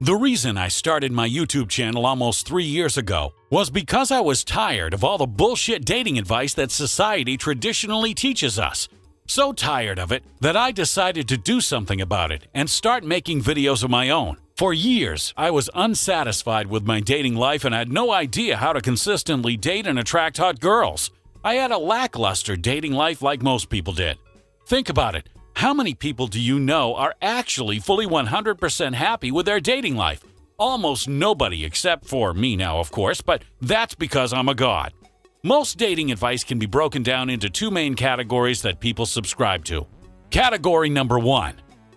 The reason I started my YouTube channel almost 3 years ago was because I was tired of all the bullshit dating advice that society traditionally teaches us. So tired of it that I decided to do something about it and start making videos of my own. For years, I was unsatisfied with my dating life and had no idea how to consistently date and attract hot girls. I had a lackluster dating life like most people did. Think about it. How many people do you know are actually fully 100% happy with their dating life? Almost nobody, except for me now, of course, but that's because I'm a god. Most dating advice can be broken down into two main categories that people subscribe to. Category number 1.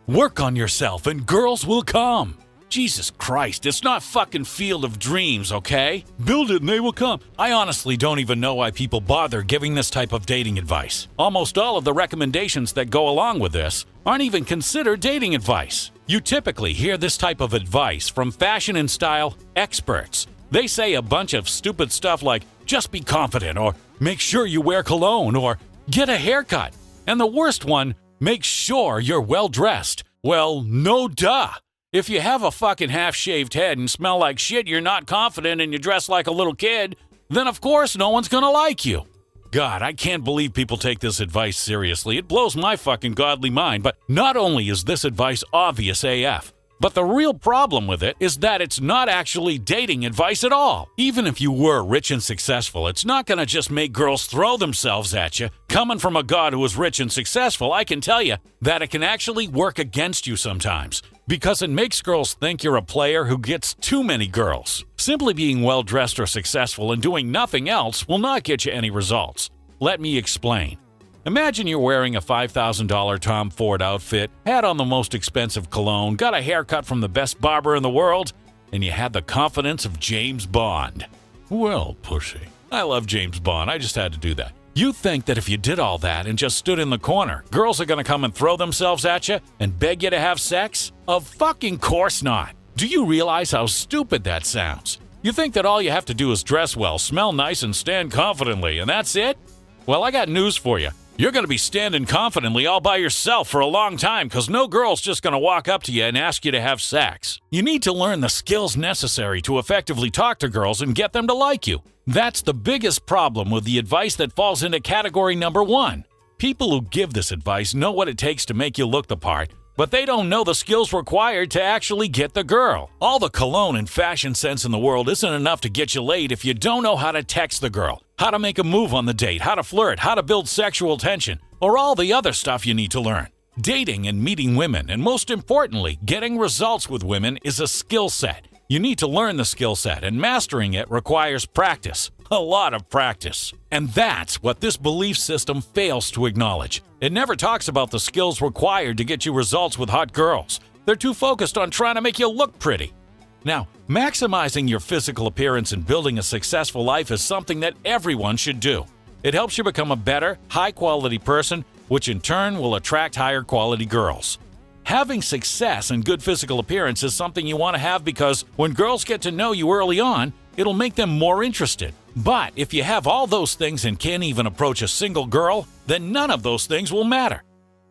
Work on yourself and girls will come. Jesus Christ, it's not fucking Field of Dreams, okay? Build it and they will come. I honestly don't even know why people bother giving this type of dating advice. Almost all of the recommendations that go along with this aren't even considered dating advice. You typically hear this type of advice from fashion and style experts. They say a bunch of stupid stuff like, just be confident, or make sure you wear cologne, or get a haircut. And the worst one, make sure you're well dressed. Well, no duh. If you have a fucking half-shaved head and smell like shit, you're not confident, and you dress like a little kid, then of course no one's gonna like you. God, I can't believe people take this advice seriously. It blows my fucking godly mind. But not only is this advice obvious AF, but the real problem with it is that it's not actually dating advice at all. Even if you were rich and successful, it's not gonna just make girls throw themselves at you. Coming from a god who is rich and successful, I can tell you that it can actually work against you sometimes, because it makes girls think you're a player who gets too many girls. Simply being well-dressed or successful and doing nothing else will not get you any results. Let me explain. Imagine you're wearing a $5,000 Tom Ford outfit, had on the most expensive cologne, got a haircut from the best barber in the world, and you had the confidence of James Bond. Well, Pushy, I love James Bond. I just had to do that. You think that if you did all that and just stood in the corner, girls are going to come and throw themselves at you and beg you to have sex? Of fucking course not. Do you realize how stupid that sounds? You think that all you have to do is dress well, smell nice, and stand confidently, and that's it? Well, I got news for you. You're going to be standing confidently all by yourself for a long time, because no girl's just going to walk up to you and ask you to have sex. You need to learn the skills necessary to effectively talk to girls and get them to like you. That's the biggest problem with the advice that falls into category number 1. People who give this advice know what it takes to make you look the part, but they don't know the skills required to actually get the girl. All the cologne and fashion sense in the world isn't enough to get you laid if you don't know how to text the girl, how to make a move on the date, how to flirt, how to build sexual tension, or all the other stuff you need to learn. Dating and meeting women, and most importantly, getting results with women, is a skill set. You need to learn the skill set, and mastering it requires practice. A lot of practice. And that's what this belief system fails to acknowledge. It never talks about the skills required to get you results with hot girls. They're too focused on trying to make you look pretty. Now, maximizing your physical appearance and building a successful life is something that everyone should do. It helps you become a better, high-quality person, which in turn will attract higher-quality girls. Having success and good physical appearance is something you want to have because when girls get to know you early on, it'll make them more interested. But if you have all those things and can't even approach a single girl, then none of those things will matter.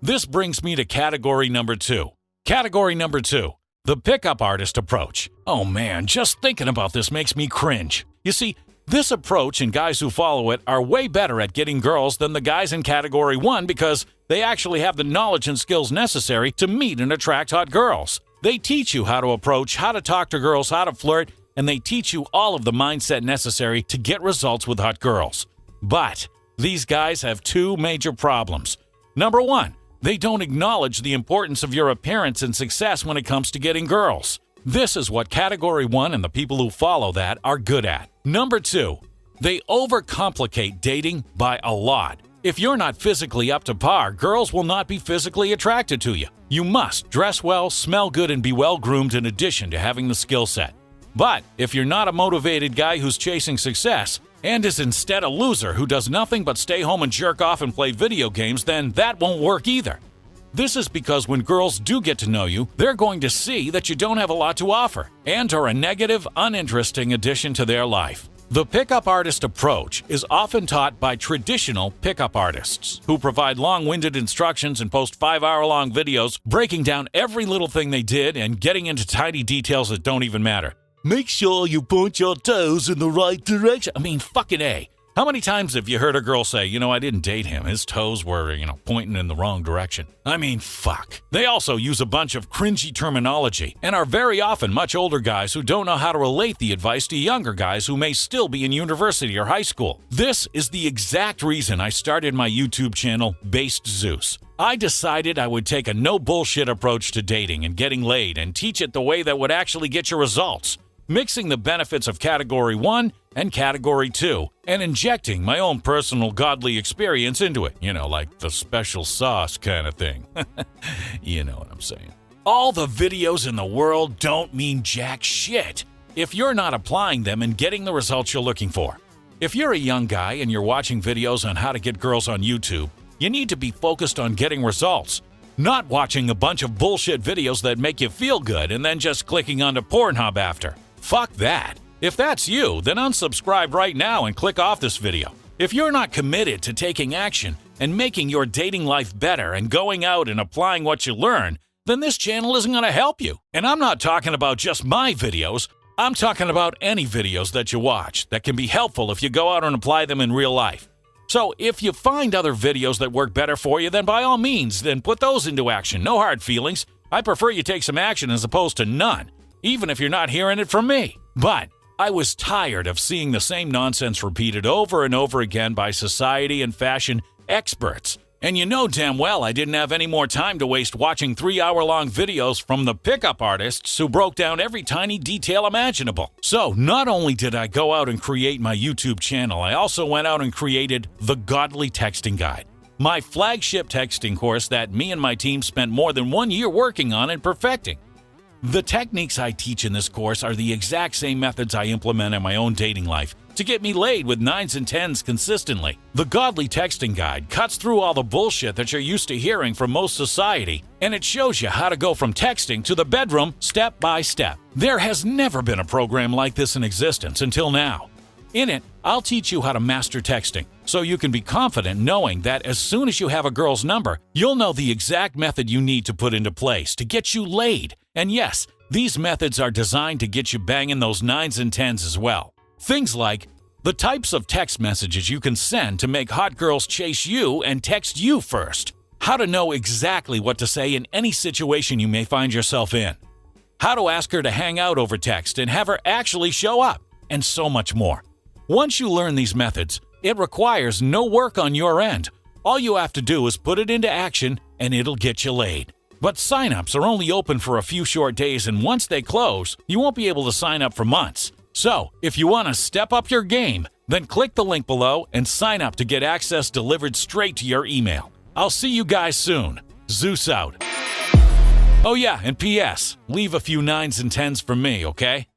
This brings me to category number 2. Category number 2. The pickup artist approach. Oh man, just thinking about this makes me cringe. You see, this approach and guys who follow it are way better at getting girls than the guys in category 1 because they actually have the knowledge and skills necessary to meet and attract hot girls. They teach you how to approach, how to talk to girls, how to flirt, and they teach you all of the mindset necessary to get results with hot girls. But these guys have two major problems. Number 1, they don't acknowledge the importance of your appearance and success when it comes to getting girls. This is what category 1 and the people who follow that are good at. Number 2, they overcomplicate dating by a lot. If you're not physically up to par, girls will not be physically attracted to you. You must dress well, smell good, and be well-groomed in addition to having the skill set. But if you're not a motivated guy who's chasing success and is instead a loser who does nothing but stay home and jerk off and play video games, then that won't work either. This is because when girls do get to know you, they're going to see that you don't have a lot to offer and are a negative, uninteresting addition to their life. The pickup artist approach is often taught by traditional pickup artists who provide long-winded instructions and post 5-hour-long videos breaking down every little thing they did and getting into tiny details that don't even matter. Make sure you point your toes in the right direction. I mean, fucking A. How many times have you heard a girl say, I didn't date him, his toes were, pointing in the wrong direction? I mean, fuck. They also use a bunch of cringy terminology and are very often much older guys who don't know how to relate the advice to younger guys who may still be in university or high school. This is the exact reason I started my YouTube channel, Based Zeus. I decided I would take a no-bullshit approach to dating and getting laid and teach it the way that would actually get you results, mixing the benefits of Category 1 and Category 2, and injecting my own personal godly experience into it. Like the special sauce kind of thing. You know what I'm saying. All the videos in the world don't mean jack shit if you're not applying them and getting the results you're looking for. If you're a young guy and you're watching videos on how to get girls on YouTube, you need to be focused on getting results, not watching a bunch of bullshit videos that make you feel good and then just clicking onto Pornhub after. Fuck that. If that's you, then unsubscribe right now and click off this video. If you're not committed to taking action and making your dating life better and going out and applying what you learn, then this channel isn't going to help you. And I'm not talking about just my videos. I'm talking about any videos that you watch that can be helpful if you go out and apply them in real life. So if you find other videos that work better for you, then by all means, then put those into action. No hard feelings. I prefer you take some action as opposed to none, even if you're not hearing it from me. But I was tired of seeing the same nonsense repeated over and over again by society and fashion experts. And you know damn well I didn't have any more time to waste watching 3-hour-long videos from the pickup artists who broke down every tiny detail imaginable. So not only did I go out and create my YouTube channel, I also went out and created the Godly Texting Guide, my flagship texting course that me and my team spent more than 1 year working on and perfecting. The techniques I teach in this course are the exact same methods I implement in my own dating life to get me laid with 9s and 10s consistently. The Godly Texting Guide cuts through all the bullshit that you're used to hearing from most society, and it shows you how to go from texting to the bedroom step by step. There has never been a program like this in existence until now. In it, I'll teach you how to master texting, so you can be confident knowing that as soon as you have a girl's number, you'll know the exact method you need to put into place to get you laid. And yes, these methods are designed to get you banging those 9s and 10s as well. Things like the types of text messages you can send to make hot girls chase you and text you first, how to know exactly what to say in any situation you may find yourself in, how to ask her to hang out over text and have her actually show up, and so much more. Once you learn these methods, it requires no work on your end. All you have to do is put it into action and it'll get you laid. But signups are only open for a few short days, and once they close, you won't be able to sign up for months. So, if you want to step up your game, then click the link below and sign up to get access delivered straight to your email. I'll see you guys soon. Zeus out. Oh yeah, and P.S. Leave a few 9s and 10s for me, okay?